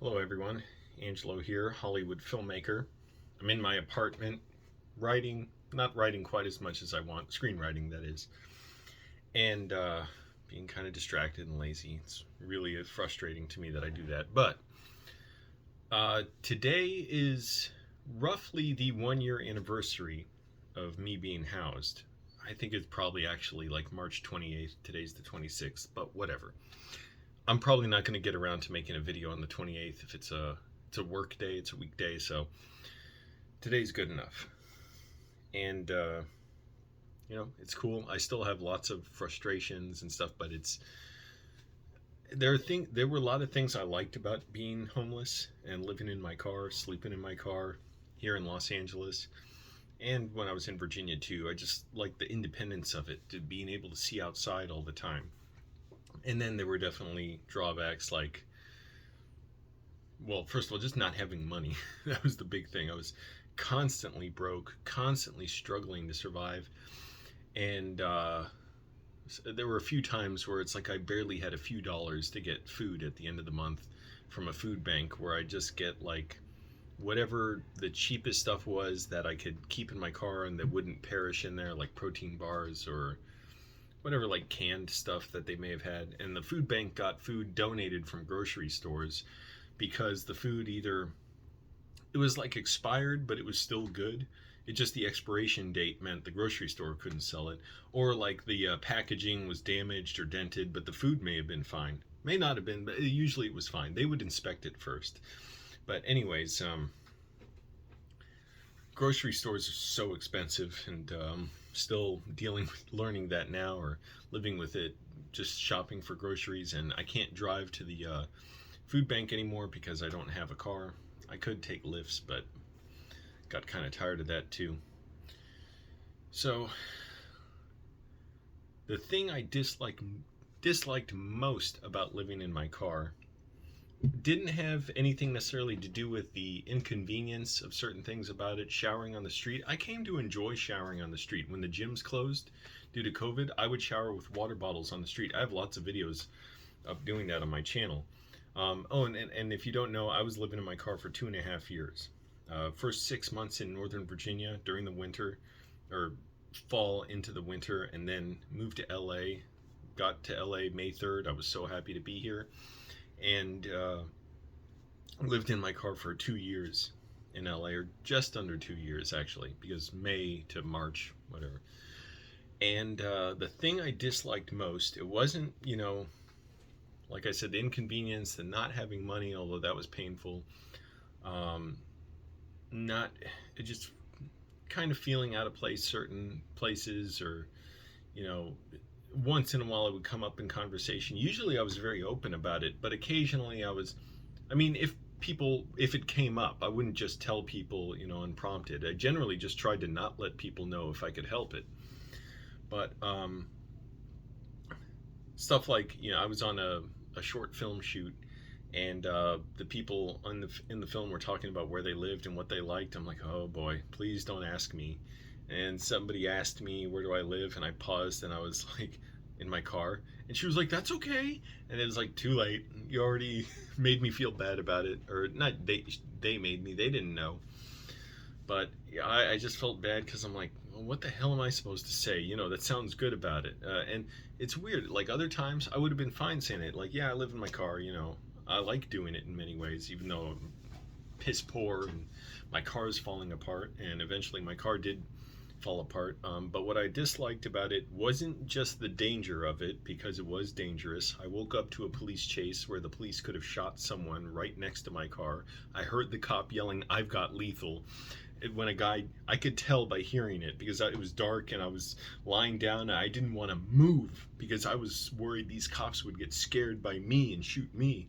Hello everyone, Angelo here, Hollywood filmmaker. I'm in my apartment writing, not writing quite as much as I want, screenwriting that is, and being kind of distracted and lazy. It's really frustrating to me that I do that. But today is roughly the 1 year anniversary of me being housed. I think it's probably actually like March 28th, today's the 26th, but whatever. I'm probably not going to get around to making a video on the 28th if it's a work day, it's a weekday, so today's good enough. And it's cool. I still have lots of frustrations and stuff, but there were a lot of things I liked about being homeless and living in my car, sleeping in my car here in Los Angeles. And when I was in Virginia too, I just liked the independence of it, to being able to see outside all the time. And then there were definitely drawbacks like, well, first of all, just not having money. That was the big thing. I was constantly broke, constantly struggling to survive. And there were a few times where it's like I barely had a few dollars to get food at the end of the month from a food bank, where I just get like whatever the cheapest stuff was that I could keep in my car and that wouldn't perish in there, like protein bars or whatever, like canned stuff that they may have had. And the food bank got food donated from grocery stores because the food either, it was like expired but it was still good, it just, the expiration date meant the grocery store couldn't sell it, or like the packaging was damaged or dented, but the food may have been fine, may not have been, but usually it was fine. They would inspect it first. But anyways, grocery stores are so expensive, and still dealing with learning that now, or living with it, just shopping for groceries. And I can't drive to the food bank anymore because I don't have a car. I could take lifts, but got kind of tired of that too. So the thing I disliked most about living in my car didn't have anything necessarily to do with the inconvenience of certain things about it. Showering on the street, I came to enjoy showering on the street. When the gyms closed due to COVID, I would shower with water bottles on the street. I have lots of videos of doing that on my channel. And if you don't know, I was living in my car for 2.5 years. First 6 months in Northern Virginia during the winter, or fall into the winter, and then moved to LA. Got to LA May 3rd. I was so happy to be here. And lived in my car for 2 years in LA, or just under 2 years actually, because May to March, whatever. And the thing I disliked most, it wasn't, like I said, the inconvenience, the not having money, although that was painful. It just kind of feeling out of place certain places, or, once in a while it would come up in conversation. Usually I was very open about it, but occasionally if it came up, I wouldn't just tell people, unprompted. I generally just tried to not let people know if I could help it. But stuff like, I was on a short film shoot, and the people in the film were talking about where they lived and what they liked. I'm like, oh boy, please don't ask me. And somebody asked me, where do I live? And I paused, and I was like, in my car. And she was like, that's okay. And it was like, too late. You already made me feel bad about it. Or not, they made me. They didn't know. But yeah, I just felt bad, because I'm like, well, what the hell am I supposed to say? That sounds good about it. And it's weird. Like other times, I would have been fine saying it. Like, yeah, I live in my car. I like doing it in many ways, even though I'm piss poor and my car is falling apart. And eventually my car did fall apart. But what I disliked about it wasn't just the danger of it, because it was dangerous. I woke up to a police chase where the police could have shot someone right next to my car. I heard the cop yelling, "I've got lethal." When a guy, I could tell by hearing it, because it was dark and I was lying down, and I didn't want to move because I was worried these cops would get scared by me and shoot me.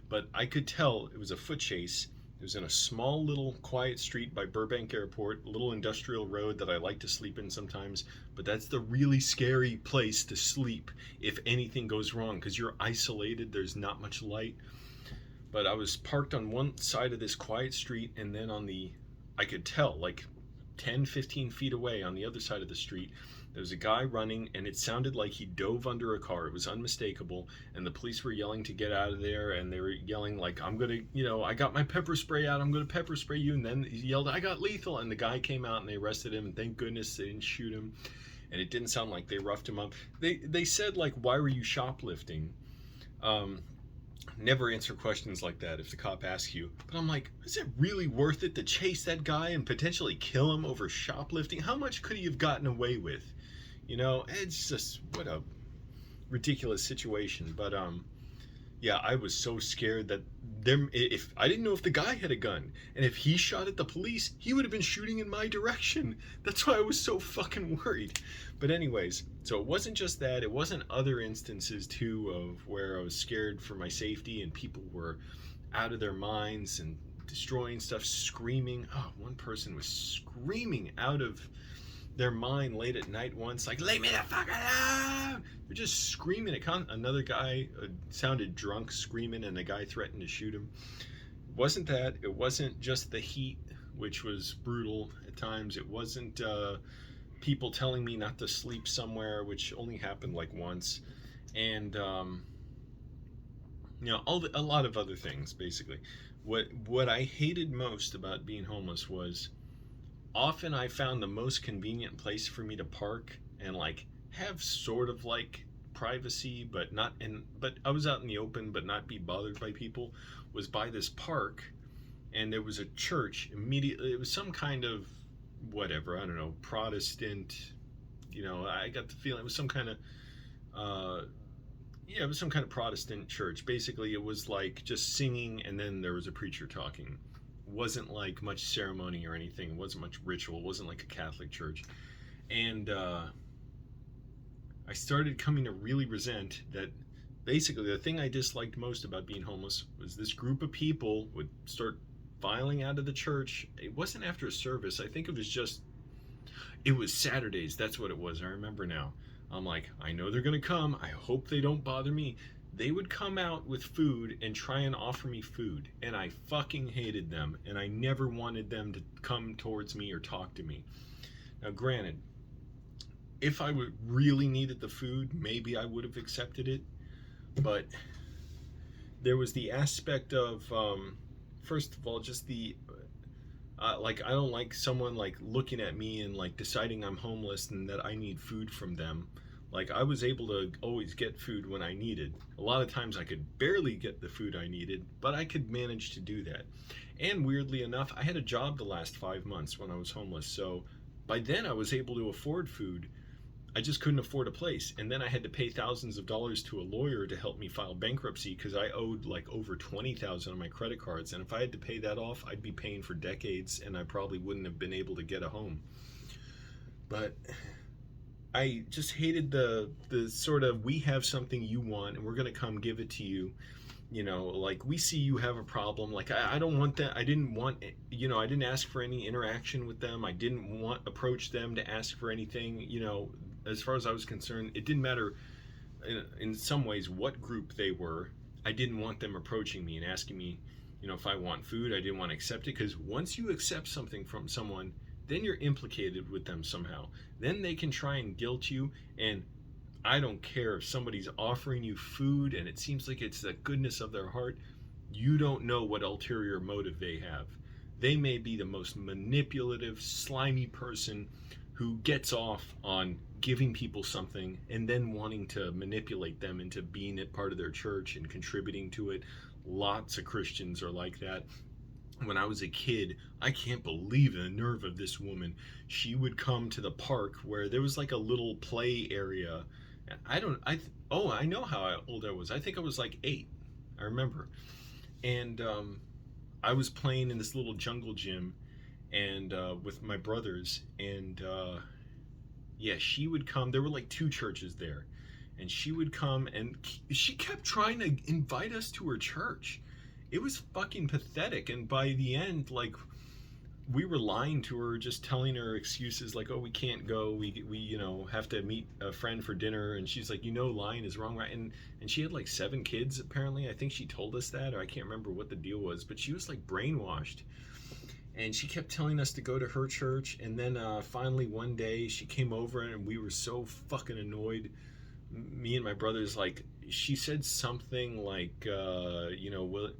But I could tell it was a foot chase. It was in a small little quiet street by Burbank Airport, a little industrial road that I like to sleep in sometimes. But that's the really scary place to sleep if anything goes wrong, because you're isolated, there's not much light. But I was parked on one side of this quiet street, and then I could tell like 10-15 feet away on the other side of the street, There was a guy running, and it sounded like he dove under a car. It was unmistakable, and the police were yelling to get out of there, and they were yelling like, I'm gonna, I got my pepper spray out, I'm gonna pepper spray you. And then he yelled, I got lethal, and the guy came out and they arrested him, and thank goodness they didn't shoot him. And it didn't sound like they roughed him up. They said, like, why were you shoplifting? Never answer questions like that if the cop asks you. But I'm like, is it really worth it to chase that guy and potentially kill him over shoplifting? How much could he have gotten away with? It's just, what a ridiculous situation. But yeah, I was so scared that if I didn't know if the guy had a gun, and if he shot at the police, he would have been shooting in my direction. That's why I was so fucking worried. But anyways, so it wasn't just that, it wasn't other instances too of where I was scared for my safety and people were out of their minds and destroying stuff, screaming. Oh, one person was screaming out of their mind late at night once, like, leave me the fuck alone. They're just screaming. Another guy sounded drunk screaming, and the guy threatened to shoot him. It wasn't that. It wasn't just the heat, which was brutal at times. It wasn't people telling me not to sleep somewhere, which only happened like once. And a lot of other things, basically. What I hated most about being homeless was often I found the most convenient place for me to park and like have sort of like privacy, but I was out in the open but not be bothered by people, was by this park. And there was a church immediately. It was some kind of whatever, I don't know, Protestant, I got the feeling it was some kind of it was some kind of Protestant church. Basically it was like just singing, and then there was a preacher talking. Wasn't like much ceremony or anything. It wasn't much ritual. It wasn't like a Catholic church. And I started coming to really resent that. Basically the thing I disliked most about being homeless was this group of people would start filing out of the church. It wasn't after a service. I think it was Saturdays. That's what it was. I remember now. I'm like, I know they're gonna come. I hope they don't bother me. They would come out with food and try and offer me food, and I fucking hated them, and I never wanted them to come towards me or talk to me. Now granted, if I would really needed the food, maybe I would have accepted it, but there was the aspect of first of all, just the like, I don't like someone like looking at me and like deciding I'm homeless and that I need food from them. Like, I was able to always get food when I needed. A lot of times I could barely get the food I needed, but I could manage to do that. And weirdly enough, I had a job the last 5 months when I was homeless, so by then I was able to afford food. I just couldn't afford a place. And then I had to pay thousands of dollars to a lawyer to help me file bankruptcy because I owed like over $20,000 on my credit cards. And if I had to pay that off, I'd be paying for decades, and I probably wouldn't have been able to get a home. But I just hated the sort of, we have something you want and we're gonna come give it to you. Like, we see you have a problem. Like, I don't want that. I didn't want, I didn't ask for any interaction with them. I didn't approach them to ask for anything. As far as I was concerned, it didn't matter in some ways what group they were. I didn't want them approaching me and asking me, if I want food. I didn't want to accept it, because once you accept something from someone, then you're implicated with them somehow. Then they can try and guilt you, and I don't care if somebody's offering you food and it seems like it's the goodness of their heart. You don't know what ulterior motive they have. They may be the most manipulative, slimy person who gets off on giving people something and then wanting to manipulate them into being a part of their church and contributing to it. Lots of Christians are like that. When I was a kid, I can't believe the nerve of this woman. She would come to the park where there was like a little play area. I know how old I was. I think I was like 8. I remember. And I was playing in this little jungle gym and with my brothers, and yeah, she would come. There were like 2 churches there, and she would come, and she kept trying to invite us to her church. It was fucking pathetic. And by the end, like, we were lying to her, just telling her excuses like, oh, we can't go, we have to meet a friend for dinner. And she's like, lying is wrong, right? And she had like 7 kids apparently. I think she told us that, or I can't remember what the deal was, but she was like brainwashed. and she kept telling us to go to her church. And then finally one day she came over, and we were so fucking annoyed, me and my brothers. Like, she said something like, well,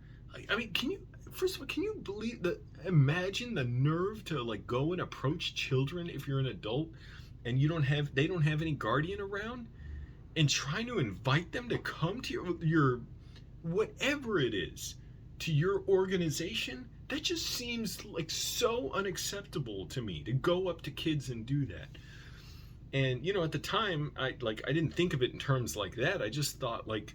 I mean, can you, first of all, can you believe the, imagine the nerve to like go and approach children if you're an adult and they don't have any guardian around, and trying to invite them to come to your whatever it is, to your organization. That just seems like so unacceptable to me, to go up to kids and do that. And at the time, I didn't think of it in terms like that. I just thought like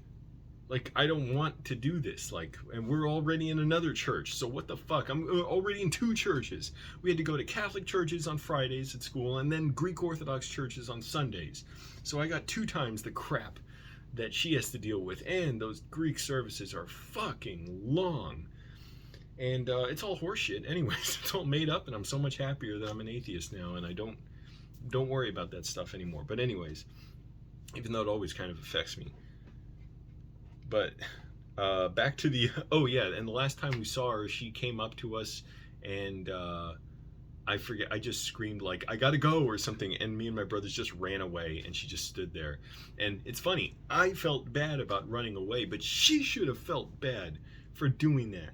I don't want to do this. Like, and we're already in another church, so what the fuck? I'm already in two churches. We had to go to Catholic churches on Fridays at school, and then Greek Orthodox churches on Sundays. So I got 2 times the crap that she has to deal with, and those Greek services are fucking long. And it's all horseshit anyways. It's all made up, and I'm so much happier that I'm an atheist now, and I don't worry about that stuff anymore. But anyways, even though it always kind of affects me. But back to the, oh yeah, and the last time we saw her, she came up to us, and I forget, I just screamed like, I gotta go or something, and me and my brothers just ran away, and she just stood there. And it's funny, I felt bad about running away, but she should have felt bad for doing that.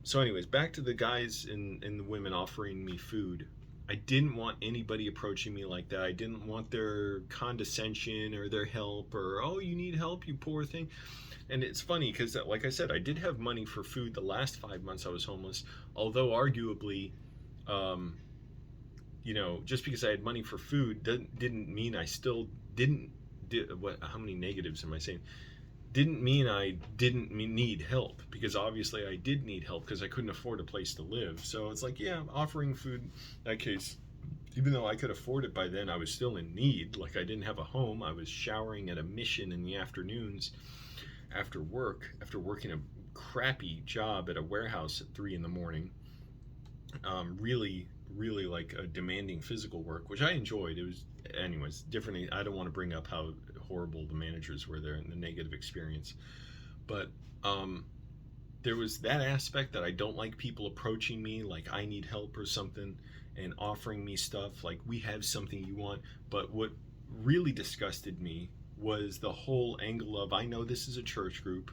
So anyways, back to the guys and the women offering me food. I didn't want anybody approaching me like that. I didn't want their condescension or their help, or, oh, you need help, you poor thing. And it's funny because, like I said, I did have money for food the last 5 months I was homeless, although arguably, just because I had money for food didn't mean I still didn't, how many negatives am I saying? Didn't mean I didn't need help, because obviously I did need help because I couldn't afford a place to live. So it's like, yeah, offering food in that case, even though I could afford it by then, I was still in need. Like, I didn't have a home. I was showering at a mission in the afternoons after work, after working a crappy job at a warehouse at 3 in the morning. Really like a demanding physical work, which I enjoyed. It was, anyways, differently. I don't want to bring up how horrible the managers were there and the negative experience, but there was that aspect that I don't like people approaching me like I need help or something and offering me stuff like, we have something you want. But what really disgusted me was the whole angle of, I know this is a church group,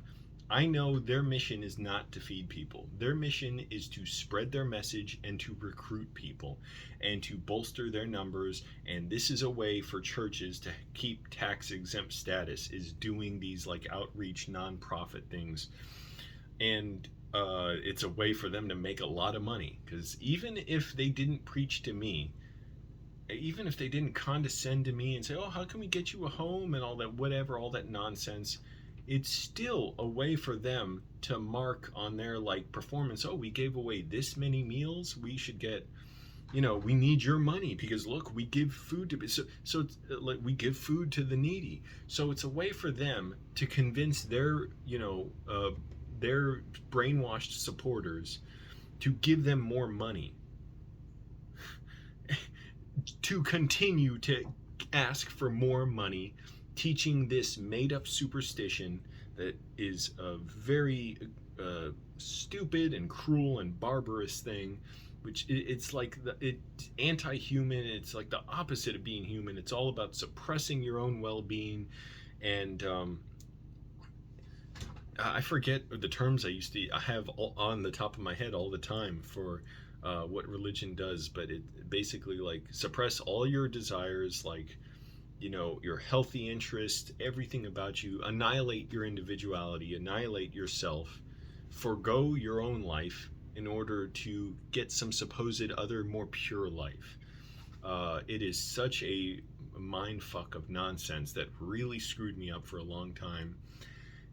I know their mission is not to feed people. Their mission is to spread their message and to recruit people and to bolster their numbers. And this is a way for churches to keep tax exempt status, is doing these like outreach nonprofit things. And it's a way for them to make a lot of money, because even if they didn't preach to me, even if they didn't condescend to me and say, oh, how can we get you a home and all that, whatever, all that nonsense, it's still a way for them to mark on their like performance. Oh, we gave away this many meals, we should get, we need your money because look, we give food to, so it's like we give food to the needy. So it's a way for them to convince their their brainwashed supporters to give them more money, to continue to ask for more money, teaching this made-up superstition that is a very stupid and cruel and barbarous thing, which it's like it's anti-human. It's like the opposite of being human. It's all about suppressing your own well-being. And I forget the terms I used to have on the top of my head all the time for what religion does, but it basically like suppress all your desires, like your healthy interest, everything about you, annihilate your individuality, annihilate yourself, forgo your own life in order to get some supposed other more pure life. It is such a mind fuck of nonsense that really screwed me up for a long time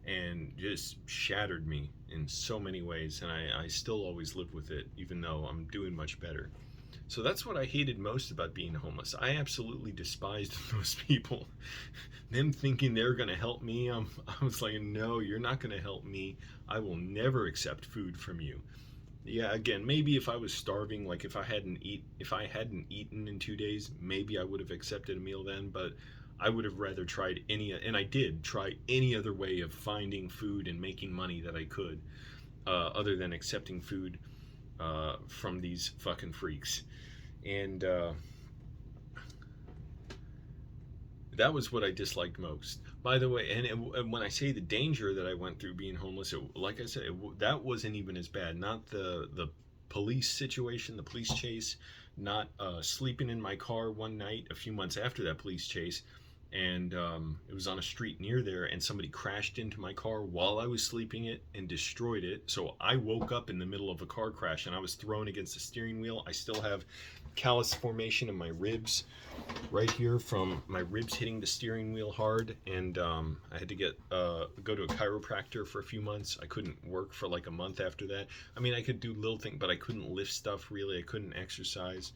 and just shattered me in so many ways, and I still always live with it, even though I'm doing much better. So that's what I hated most about being homeless. I absolutely despised those people. Them thinking they're going to help me. I was like, no, you're not going to help me. I will never accept food from you. Yeah, again, maybe if I was starving, like if I hadn't eaten in 2 days, maybe I would have accepted a meal then, but I would have rather tried and I did try any other way of finding food and making money that I could, other than accepting food. from these fucking freaks. And that was what I disliked most. By the way, and when I say the danger that I went through being homeless, like I said, that wasn't even as bad. Not the police situation, the police chase, not sleeping in my car one night a few months after that police chase, and it was on a street near there, and somebody crashed into my car while I was sleeping it and destroyed it. So I woke up in the middle of a car crash, and I was thrown against the steering wheel. I still have callus formation in my ribs right here from my ribs hitting the steering wheel hard, and I had to go to a chiropractor for a few months. I couldn't work for like a month after that. I mean, I could do little things, but I couldn't lift stuff really. I couldn't exercise.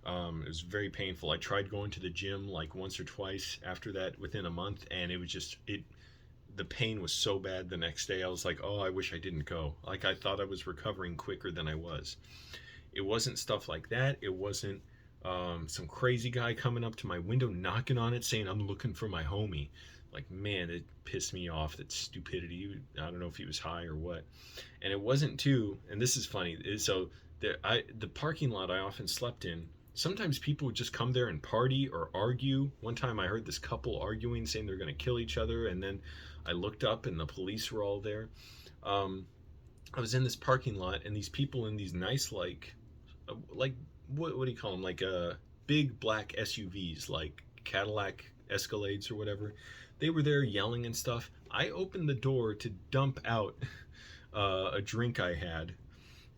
It was very painful. I tried going to the gym like once or twice after that within a month, and it was just it. The pain was so bad the next day. I was like, oh, I wish I didn't go. Like I thought I was recovering quicker than I was. It wasn't stuff like that. It wasn't some crazy guy coming up to my window, knocking on it, saying, I'm looking for my homie. Like, man, it pissed me off, that stupidity. I don't know if he was high or what. And it wasn't too, and this is funny. So the parking lot I often slept in, sometimes people would just come there and party or argue. One time I heard this couple arguing, saying they're going to kill each other. And then I looked up and the police were all there. I was in this parking lot, and these people in these nice, like what do you call them, like big black SUVs, like Cadillac Escalades or whatever. They were there yelling and stuff. I opened the door to dump out a drink I had,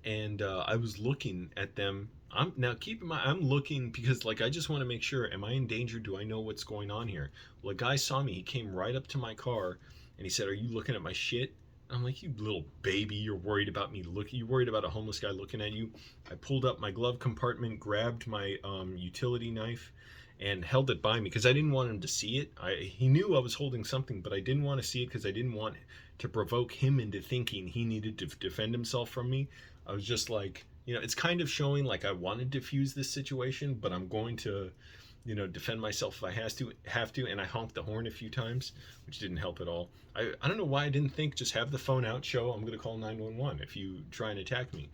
and I was looking at them. Now keep in mind, I'm looking because like I just want to make sure, am I in danger? Do I know what's going on here? Well, a guy saw me. He came right up to my car and he said, are you looking at my shit? I'm like, you little baby, you're worried about me looking, you're worried about a homeless guy looking at you. I pulled up my glove compartment, grabbed my utility knife, and held it by me because I didn't want him to see it. He knew I was holding something, but I didn't want to see it because I didn't want to provoke him into thinking he needed to defend himself from me. I was just like, it's kind of showing like I want to diffuse this situation, but I'm going to, defend myself if I have to. And I honked the horn a few times, which didn't help at all. I don't know why I didn't think just have the phone out, show I'm going to call 911 if you try and attack me.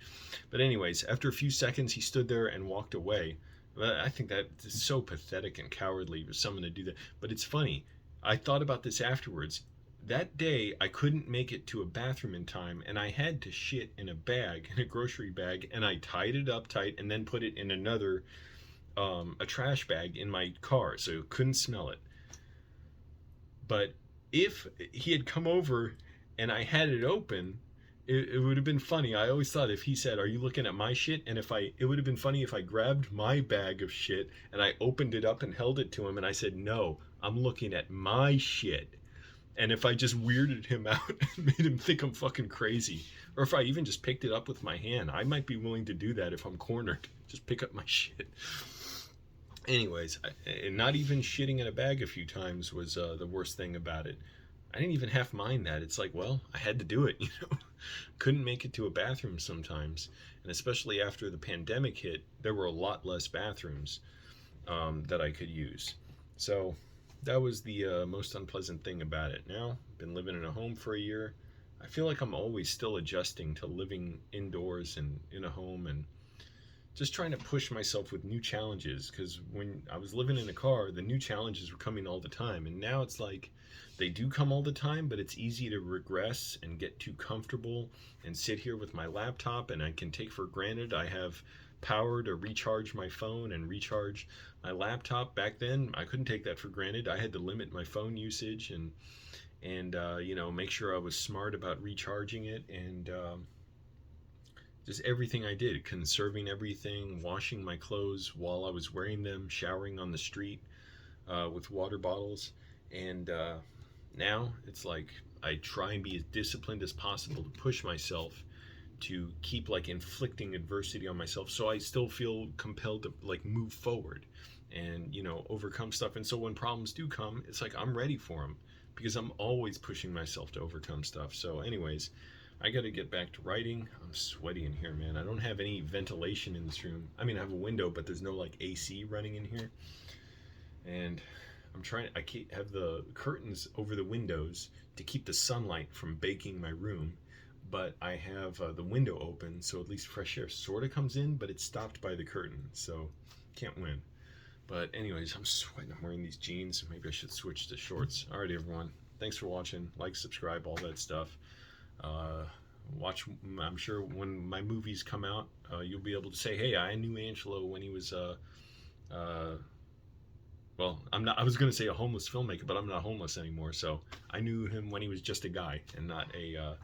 But anyways, after a few seconds, he stood there and walked away. I think that is so pathetic and cowardly for someone to do that. But it's funny. I thought about this afterwards. That day, I couldn't make it to a bathroom in time, and I had to shit in a grocery bag, and I tied it up tight and then put it in another, a trash bag in my car, so it couldn't smell it. But if he had come over and I had it open, it would have been funny. I always thought if he said, are you looking at my shit? And it would have been funny if I grabbed my bag of shit and I opened it up and held it to him and I said, no, I'm looking at my shit. And if I just weirded him out and made him think I'm fucking crazy, or if I even just picked it up with my hand, I might be willing to do that if I'm cornered. Just pick up my shit. Anyways, not even shitting in a bag a few times was the worst thing about it. I didn't even half mind that. It's like, well, I had to do it, Couldn't make it to a bathroom sometimes. And especially after the pandemic hit, there were a lot less bathrooms that I could use. So that was the most unpleasant thing about it. Now, I've been living in a home for a year. I feel like I'm always still adjusting to living indoors and in a home, and just trying to push myself with new challenges, because when I was living in a car, the new challenges were coming all the time, and now it's like they do come all the time, but it's easy to regress and get too comfortable and sit here with my laptop, and I can take for granted I have power to recharge my phone and recharge my laptop. Back then I couldn't take that for granted. I had to limit my phone usage and make sure I was smart about recharging it, and just everything I did, conserving everything, washing my clothes while I was wearing them, showering on the street with water bottles. And now it's like I try and be as disciplined as possible to push myself to keep like inflicting adversity on myself, so I still feel compelled to like move forward and overcome stuff. And so when problems do come, it's like I'm ready for them because I'm always pushing myself to overcome stuff. So anyways, I got to get back to writing. I'm sweaty in here, man. I don't have any ventilation in this room. I mean, I have a window, but there's no like AC running in here. And I have the curtains over the windows to keep the sunlight from baking my room. but I have the window open, so at least fresh air sort of comes in, but it's stopped by the curtain, so can't win. But anyways, I'm sweating. I'm wearing these jeans. Maybe I should switch to shorts. Alright, everyone. Thanks for watching. Like, subscribe, all that stuff. Watch. I'm sure when my movies come out, you'll be able to say, "Hey, I knew Angelo when he was well, I'm not. I was going to say a homeless filmmaker, but I'm not homeless anymore. So I knew him when he was just a guy and not a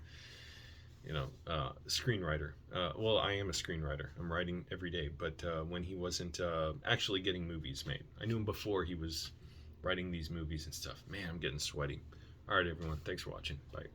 screenwriter. Well, I am a screenwriter. I'm writing every day, but when he wasn't actually getting movies made, I knew him before he was writing these movies and stuff. Man, I'm getting sweaty. All right, everyone. Thanks for watching. Bye.